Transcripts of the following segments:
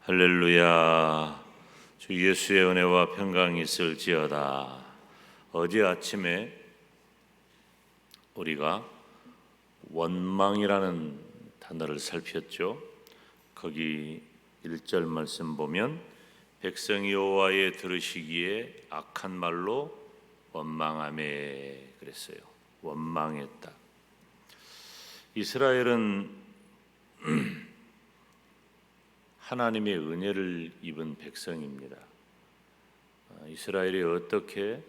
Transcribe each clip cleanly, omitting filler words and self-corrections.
할렐루야. 주 예수의 은혜와 평강이 있을지어다. 어제 아침에 우리가 원망이라는 단어를 살폈죠. 거기 1절 말씀 보면 백성이 여호와의 들으시기에 악한 말로 원망하매 그랬어요. 원망했다. 이스라엘은 하나님의 은혜를 입은 백성입니다. 이스라엘이 어떻게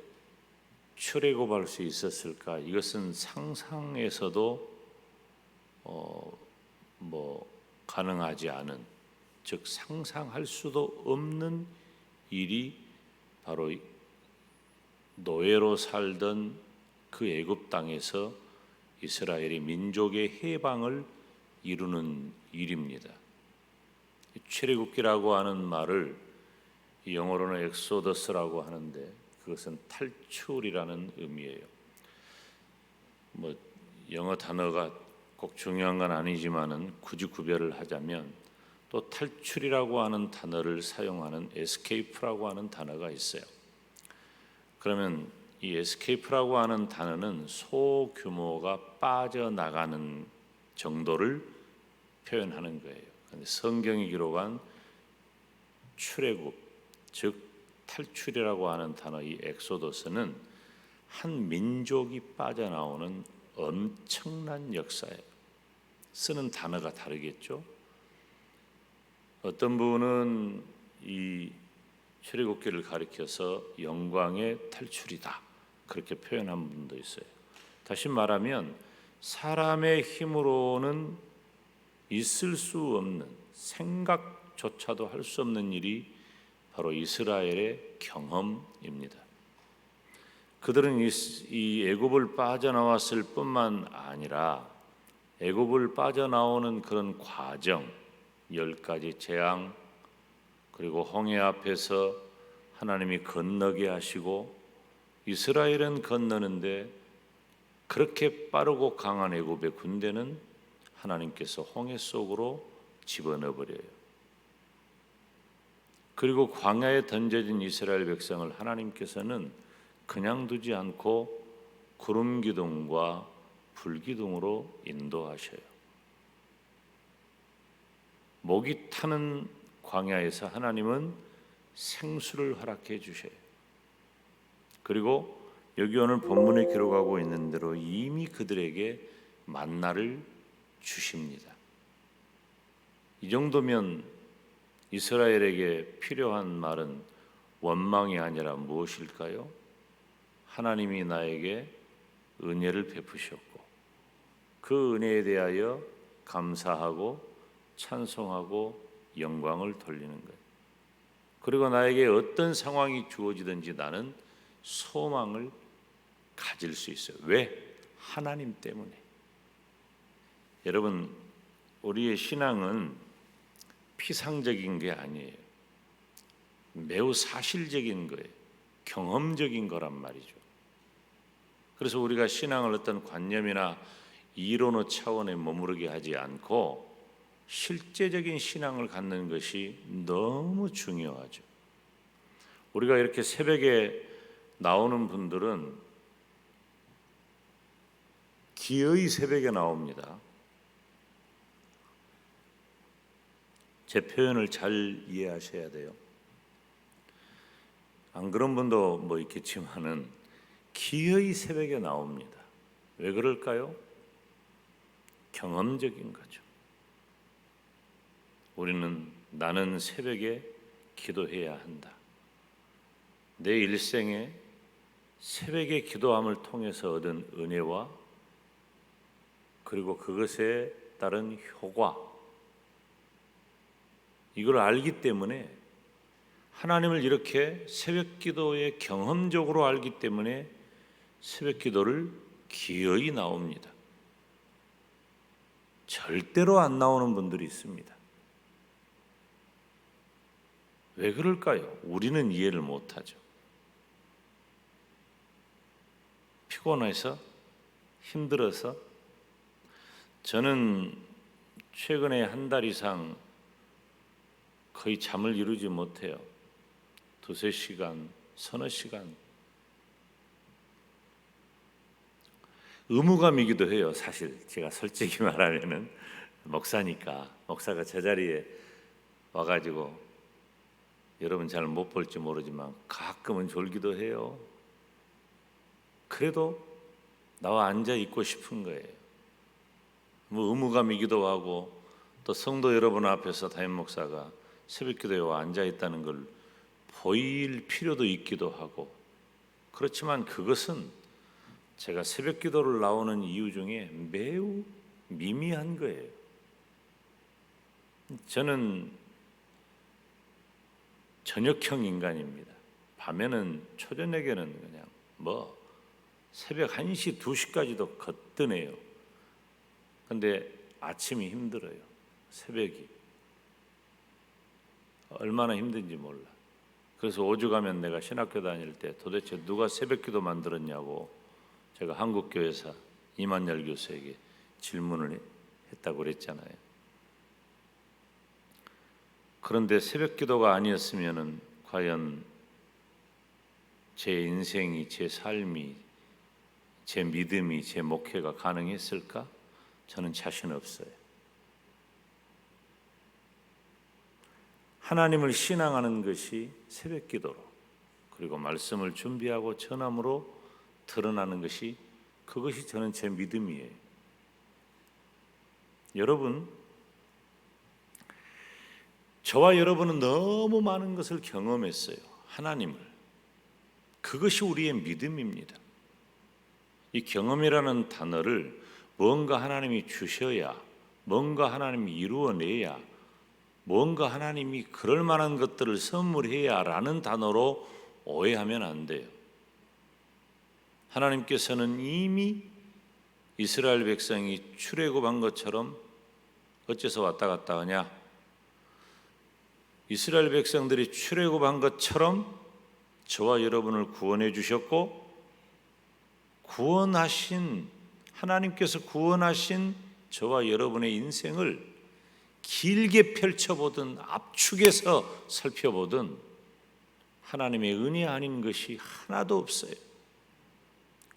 출애굽할 수 있었을까? 이것은 상상에서도 가능하지 않은, 즉 상상할 수도 없는 일이 바로 노예로 살던 그 애굽 땅에서 이스라엘이 민족의 해방을 이루는 일입니다. 출애굽기라고 하는 말을 영어로는 엑소더스라고 하는데 그것은 탈출이라는 의미예요. 영어 단어가 꼭 중요한 건 아니지만은 굳이 구별을 하자면 또 탈출이라고 하는 단어를 사용하는 escape라고 하는 단어가 있어요. 그러면 이 escape라고 하는 단어는 소규모가 빠져나가는 정도를 표현하는 거예요. 성경이 기록한 출애굽, 즉 탈출이라고 하는 단어, 이 엑소더스는 한 민족이 빠져나오는 엄청난 역사예요. 쓰는 단어가 다르겠죠. 어떤 분은 이 출애굽기를 가리켜서 영광의 탈출이다 그렇게 표현한 분도 있어요. 다시 말하면 사람의 힘으로는 있을 수 없는, 생각조차도 할 수 없는 일이 바로 이스라엘의 경험입니다. 그들은 이 애굽을 빠져나왔을 뿐만 아니라 애굽을 빠져나오는 그런 과정, 10가지 재앙, 그리고 홍해 앞에서 하나님이 건너게 하시고 이스라엘은 건너는데 그렇게 빠르고 강한 애굽의 군대는 하나님께서 홍해 속으로 집어넣어버려요. 그리고 광야에 던져진 이스라엘 백성을 하나님께서는 그냥 두지 않고 구름 기둥과 불 기둥으로 인도하셔요. 목이 타는 광야에서 하나님은 생수를 허락해 주셔요. 그리고 여기 오늘 본문에 기록하고 있는 대로 이미 그들에게 만나를 주십니다. 이 정도면 이스라엘에게 필요한 말은 원망이 아니라 무엇일까요? 하나님이 나에게 은혜를 베푸셨고 그 은혜에 대하여 감사하고 찬송하고 영광을 돌리는 것. 그리고 나에게 어떤 상황이 주어지든지 나는 소망을 가질 수 있어요. 왜? 하나님 때문에. 여러분, 우리의 신앙은 피상적인 게 아니에요. 매우 사실적인 거예요. 경험적인 거란 말이죠. 그래서 우리가 신앙을 어떤 관념이나 이론의 차원에 머무르게 하지 않고 실제적인 신앙을 갖는 것이 너무 중요하죠. 우리가 이렇게 새벽에 나오는 분들은 기어이 새벽에 나옵니다. 제 표현을 잘 이해하셔야 돼요. 안 그런 분도 있겠지만은 기어이 새벽에 나옵니다. 왜 그럴까요? 경험적인 거죠. 우리는 나는 새벽에 기도해야 한다. 내 일생에 새벽에 기도함을 통해서 얻은 은혜와 그리고 그것에 따른 효과, 이걸 알기 때문에 하나님을 이렇게 새벽 기도에 경험적으로 알기 때문에 새벽 기도를 기어이 나옵니다. 절대로 안 나오는 분들이 있습니다. 왜 그럴까요? 우리는 이해를 못하죠. 피곤해서, 힘들어서. 저는 최근에 한 달 이상 거의 잠을 이루지 못해요. 두세 시간, 서너 시간. 의무감이기도 해요. 사실 제가 솔직히 말하면은 목사니까, 목사가 제자리에 와가지고 여러분 잘 못 볼지 모르지만 가끔은 졸기도 해요. 그래도 나와 앉아 있고 싶은 거예요. 뭐 의무감이기도 하고, 또 성도 여러분 앞에서 담임 목사가 새벽기도에 와 앉아 있다는 걸 보일 필요도 있기도 하고, 그렇지만 그것은 제가 새벽기도를 나오는 이유 중에 매우 미미한 거예요. 저는 저녁형 인간입니다. 밤에는, 초저녁에는 그냥 뭐 새벽 1시, 2시까지도 거뜬해요. 근데 아침이 힘들어요. 새벽이 얼마나 힘든지 몰라. 그래서 오죽하면 내가 신학교 다닐 때 도대체 누가 새벽기도 만들었냐고 제가 한국교회사 이만열 교수에게 질문을 했다고 그랬잖아요. 그런데 새벽기도가 아니었으면은 과연 제 인생이, 제 삶이, 제 믿음이, 제 목회가 가능했을까? 저는 자신 없어요. 하나님을 신앙하는 것이 새벽기도로, 그리고 말씀을 준비하고 전함으로 드러나는 것이, 그것이 저는 제 믿음이에요. 여러분, 저와 여러분은 너무 많은 것을 경험했어요. 하나님을. 그것이 우리의 믿음입니다. 이 경험이라는 단어를 뭔가 하나님이 주셔야, 뭔가 하나님이 이루어내야, 뭔가 하나님이 그럴 만한 것들을 선물해야 라는 단어로 오해하면 안 돼요. 하나님께서는 이미 이스라엘 백성이 출애굽한 것처럼, 어째서 왔다 갔다 하냐? 이스라엘 백성들이 출애굽한 것처럼 저와 여러분을 구원해 주셨고, 하나님께서 구원하신 저와 여러분의 인생을 길게 펼쳐보든 압축해서 살펴보든 하나님의 은혜 아닌 것이 하나도 없어요.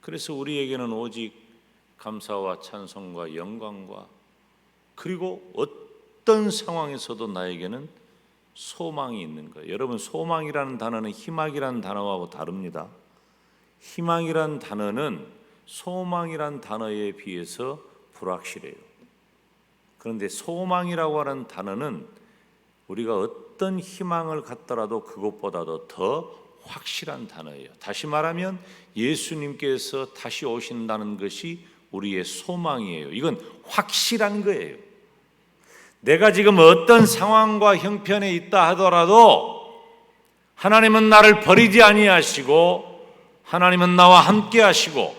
그래서 우리에게는 오직 감사와 찬송과 영광과, 그리고 어떤 상황에서도 나에게는 소망이 있는 거예요. 여러분, 소망이라는 단어는 희망이라는 단어하고 다릅니다. 희망이란 단어는 소망이란 단어에 비해서 불확실해요. 그런데 소망이라고 하는 단어는 우리가 어떤 희망을 갖더라도 그것보다도 더 확실한 단어예요. 다시 말하면 예수님께서 다시 오신다는 것이 우리의 소망이에요. 이건 확실한 거예요. 내가 지금 어떤 상황과 형편에 있다 하더라도 하나님은 나를 버리지 아니하시고, 하나님은 나와 함께 하시고,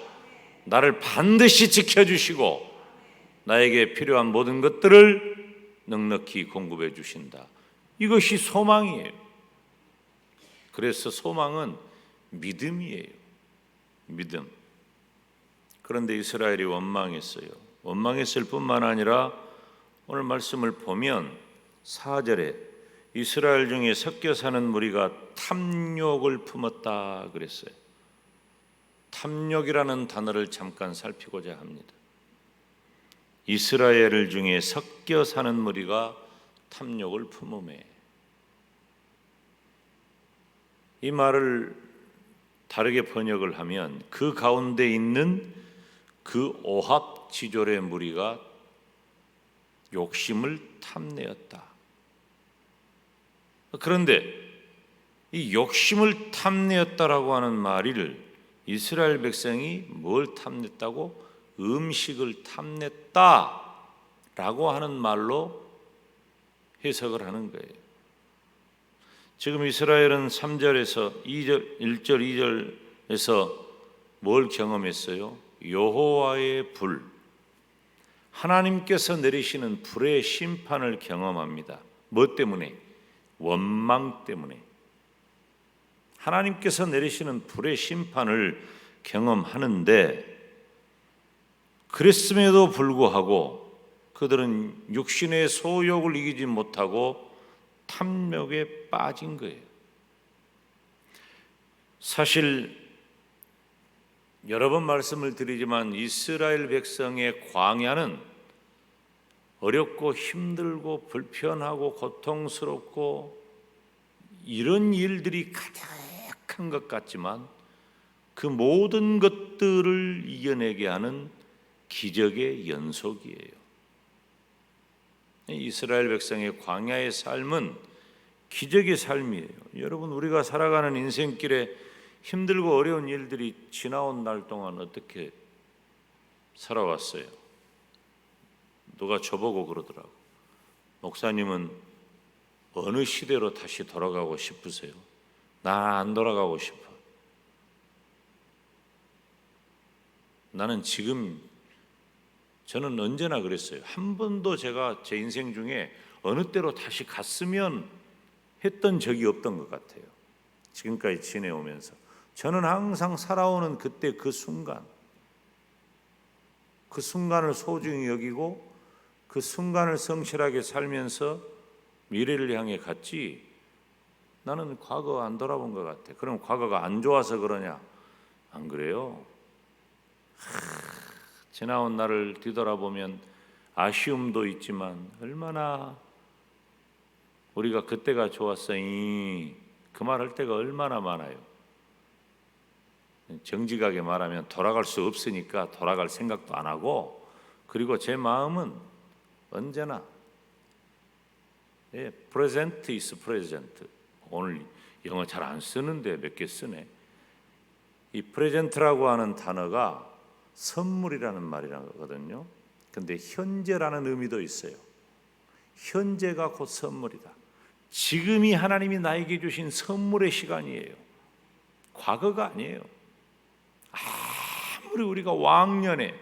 나를 반드시 지켜주시고, 나에게 필요한 모든 것들을 넉넉히 공급해 주신다. 이것이 소망이에요. 그래서 소망은 믿음이에요. 믿음. 그런데 이스라엘이 원망했어요. 원망했을 뿐만 아니라 오늘 말씀을 보면 4절에 이스라엘 중에 섞여 사는 무리가 탐욕을 품었다 그랬어요. 탐욕이라는 단어를 잠깐 살피고자 합니다. 이스라엘 중에 섞여 사는 무리가 탐욕을 품음에, 이 말을 다르게 번역을 하면 그 가운데 있는 그 오합지졸의 무리가 욕심을 탐내었다. 그런데 이 욕심을 탐내었다라고 하는 말을 이스라엘 백성이 뭘 탐냈다고? 음식을 탐냈다라고 하는 말로 해석을 하는 거예요. 지금 이스라엘은 3절에서 1절 2절에서 뭘 경험했어요? 여호와의 불, 하나님께서 내리시는 불의 심판을 경험합니다. 뭐 때문에? 원망 때문에. 하나님께서 내리시는 불의 심판을 경험하는데, 그랬음에도 불구하고 그들은 육신의 소욕을 이기지 못하고 탐욕에 빠진 거예요. 사실 여러 번 말씀을 드리지만 이스라엘 백성의 광야는 어렵고 힘들고 불편하고 고통스럽고 이런 일들이 가득한 것 같지만 그 모든 것들을 이겨내게 하는 기적의 연속이에요. 이스라엘 백성의 광야의 삶은 기적의 삶이에요. 여러분, 우리가 살아가는 인생길에 힘들고 어려운 일들이 지나온 날 동안 어떻게 살아왔어요? 누가 저보고 그러더라고. 목사님은 어느 시대로 다시 돌아가고 싶으세요? 나 안 돌아가고 싶어. 나는 지금, 저는 언제나 그랬어요. 한 번도 제가 제 인생 중에 어느 때로 다시 갔으면 했던 적이 없던 것 같아요. 지금까지 지내오면서 저는 항상 살아오는 그때 그 순간을 소중히 여기고 그 순간을 성실하게 살면서 미래를 향해 갔지, 나는 과거 안 돌아본 것 같아. 그럼 과거가 안 좋아서 그러냐? 안 그래요. 지나온 날을 뒤돌아보면 아쉬움도 있지만 얼마나 우리가 그때가 좋았어, 그 말할 때가 얼마나 많아요. 정직하게 말하면 돌아갈 수 없으니까 돌아갈 생각도 안 하고, 그리고 제 마음은 언제나 present is present. 오늘 영어 잘 안 쓰는데 몇 개 쓰네. 이 present라고 하는 단어가 선물이라는 말이거든요. 근데 현재라는 의미도 있어요. 현재가 곧 선물이다. 지금이 하나님이 나에게 주신 선물의 시간이에요. 과거가 아니에요. 아무리 우리가 왕년에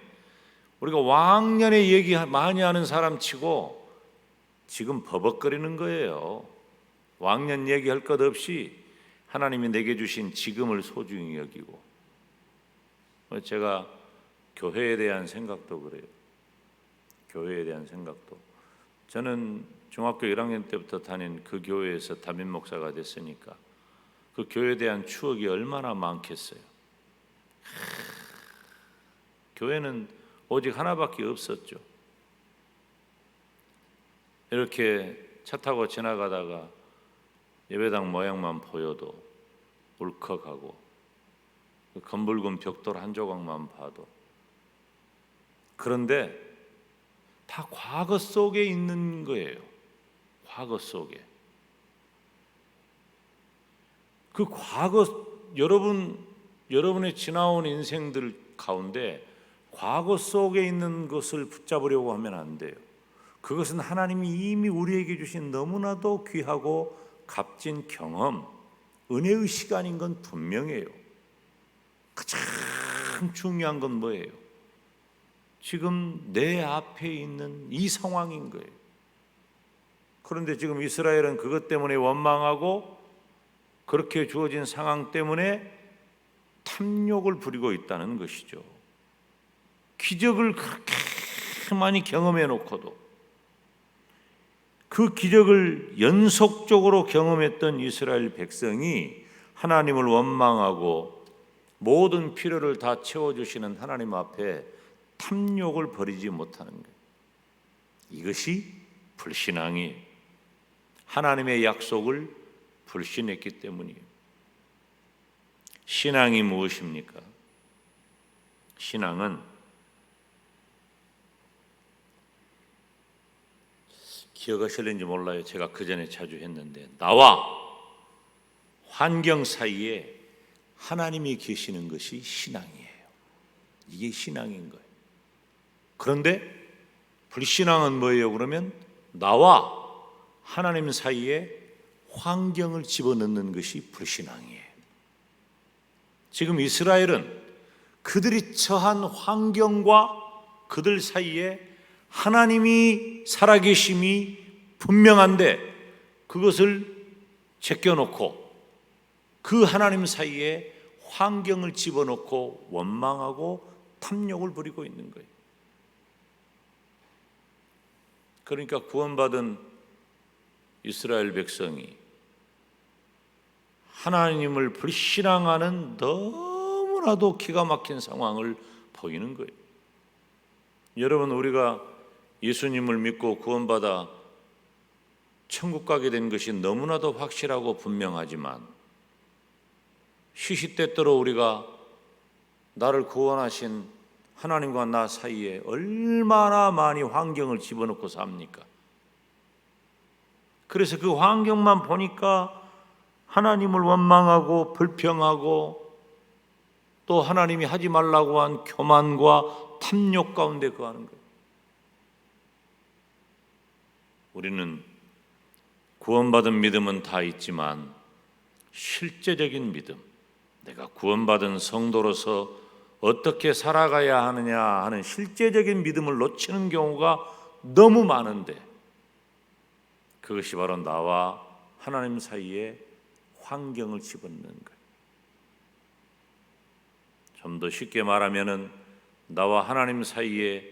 얘기 많이 하는 사람 치고 지금 버벅거리는 거예요. 왕년 얘기할 것 없이 하나님이 내게 주신 지금을 소중히 여기고, 제가 교회에 대한 생각도 그래요. 교회에 대한 생각도, 저는 중학교 1학년 때부터 다닌 그 교회에서 담임 목사가 됐으니까 그 교회에 대한 추억이 얼마나 많겠어요. 교회는 오직 하나밖에 없었죠. 이렇게 차 타고 지나가다가 예배당 모양만 보여도 울컥하고, 그 검붉은 벽돌 한 조각만 봐도, 그런데 다 과거 속에 있는 거예요. 과거 속에. 그 과거, 여러분의 지나온 인생들 가운데 과거 속에 있는 것을 붙잡으려고 하면 안 돼요. 그것은 하나님이 이미 우리에게 주신 너무나도 귀하고 값진 경험, 은혜의 시간인 건 분명해요. 가장 중요한 건 뭐예요? 지금 내 앞에 있는 이 상황인 거예요. 그런데 지금 이스라엘은 그것 때문에 원망하고 그렇게 주어진 상황 때문에 탐욕을 부리고 있다는 것이죠. 기적을 그렇게 많이 경험해 놓고도, 그 기적을 연속적으로 경험했던 이스라엘 백성이 하나님을 원망하고 모든 필요를 다 채워주시는 하나님 앞에 탐욕을 버리지 못하는 거예요. 이것이 불신앙이에요. 하나님의 약속을 불신했기 때문이에요. 신앙이 무엇입니까? 신앙은 기억하실는지 몰라요. 제가 그 전에 자주 했는데, 나와 환경 사이에 하나님이 계시는 것이 신앙이에요. 이게 신앙인 거예요. 그런데 불신앙은 뭐예요? 그러면 나와 하나님 사이에 환경을 집어넣는 것이 불신앙이에요. 지금 이스라엘은 그들이 처한 환경과 그들 사이에 하나님이 살아계심이 분명한데 그것을 제껴놓고 그 하나님 사이에 환경을 집어넣고 원망하고 탐욕을 부리고 있는 거예요. 그러니까 구원받은 이스라엘 백성이 하나님을 불신앙하는 너무나도 기가 막힌 상황을 보이는 거예요. 여러분, 우리가 예수님을 믿고 구원받아 천국 가게 된 것이 너무나도 확실하고 분명하지만 시시때때로 우리가 나를 구원하신 하나님과 나 사이에 얼마나 많이 환경을 집어넣고 삽니까? 그래서 그 환경만 보니까 하나님을 원망하고 불평하고 또 하나님이 하지 말라고 한 교만과 탐욕 가운데 거하는 거예요. 우리는 구원받은 믿음은 다 있지만 실제적인 믿음, 내가 구원받은 성도로서 어떻게 살아가야 하느냐 하는 실제적인 믿음을 놓치는 경우가 너무 많은데, 그것이 바로 나와 하나님 사이에 환경을 집어넣는 거예요. 좀 더 쉽게 말하면은 나와 하나님 사이에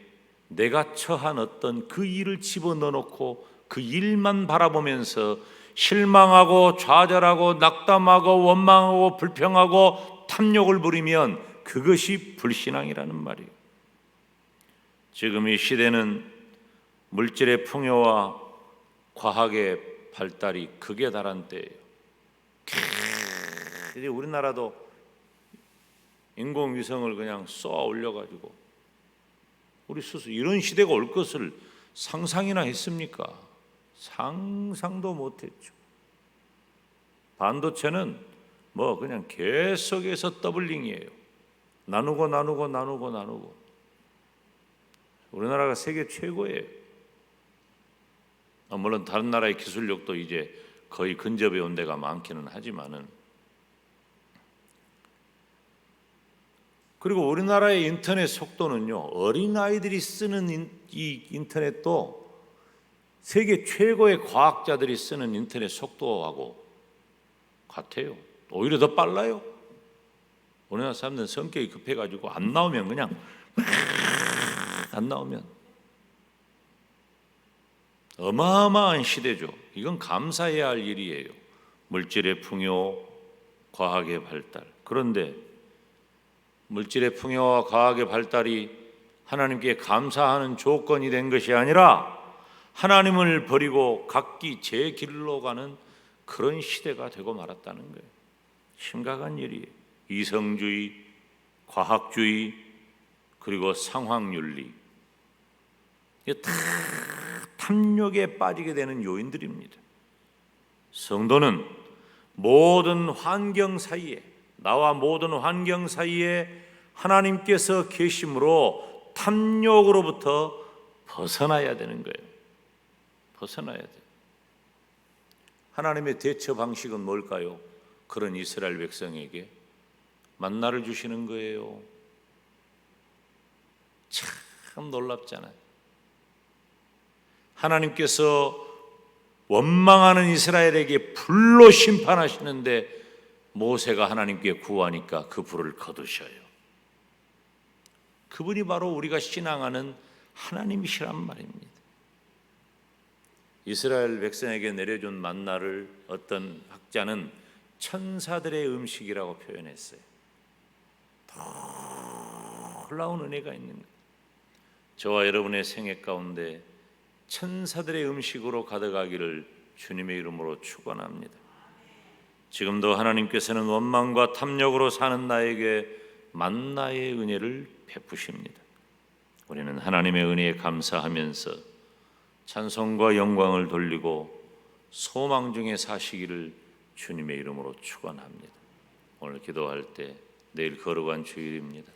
내가 처한 어떤 그 일을 집어넣어놓고 그 일만 바라보면서 실망하고 좌절하고 낙담하고 원망하고 불평하고 탐욕을 부리면 그것이 불신앙이라는 말이에요. 지금 이 시대는 물질의 풍요와 과학의 발달이 극에 달한 때예요. 이제 우리나라도 인공위성을 그냥 쏘아 올려가지고 우리 스스로 이런 시대가 올 것을 상상이나 했습니까? 상상도 못했죠. 반도체는 뭐 그냥 계속해서 더블링이에요. 나누고 우리나라가 세계 최고예요. 물론 다른 나라의 기술력도 이제 거의 근접해 온 데가 많기는 하지만은, 그리고 우리나라의 인터넷 속도는요, 어린아이들이 쓰는 이 인터넷도 세계 최고의 과학자들이 쓰는 인터넷 속도하고 같아요. 오히려 더 빨라요. 우리나라 사람들은 성격이 급해가지고 안 나오면 그냥 안 나오면. 어마어마한 시대죠. 이건 감사해야 할 일이에요. 물질의 풍요, 과학의 발달. 그런데 물질의 풍요와 과학의 발달이 하나님께 감사하는 조건이 된 것이 아니라 하나님을 버리고 각기 제 길로 가는 그런 시대가 되고 말았다는 거예요. 심각한 일이에요. 이성주의, 과학주의, 그리고 상황윤리, 이게 다 탐욕에 빠지게 되는 요인들입니다. 성도는 모든 환경 사이에, 나와 모든 환경 사이에 하나님께서 계심으로 탐욕으로부터 벗어나야 되는 거예요. 벗어나야 돼요. 하나님의 대처 방식은 뭘까요? 그런 이스라엘 백성에게 만나를 주시는 거예요. 참 놀랍잖아요. 하나님께서 원망하는 이스라엘에게 불로 심판하시는데 모세가 하나님께 구하니까 그 불을 거두셔요. 그분이 바로 우리가 신앙하는 하나님이시란 말입니다. 이스라엘 백성에게 내려준 만나를 어떤 학자는 천사들의 음식이라고 표현했어요. 놀라운 은혜가 있는 거예요. 저와 여러분의 생애 가운데 천사들의 음식으로 가득하기를 주님의 이름으로 축원합니다. 지금도 하나님께서는 원망과 탐욕으로 사는 나에게 만나의 은혜를 베푸십니다. 우리는 하나님의 은혜에 감사하면서 찬송과 영광을 돌리고 소망 중에 사시기를 주님의 이름으로 축원합니다. 오늘 기도할 때 내일 거룩한 주일입니다.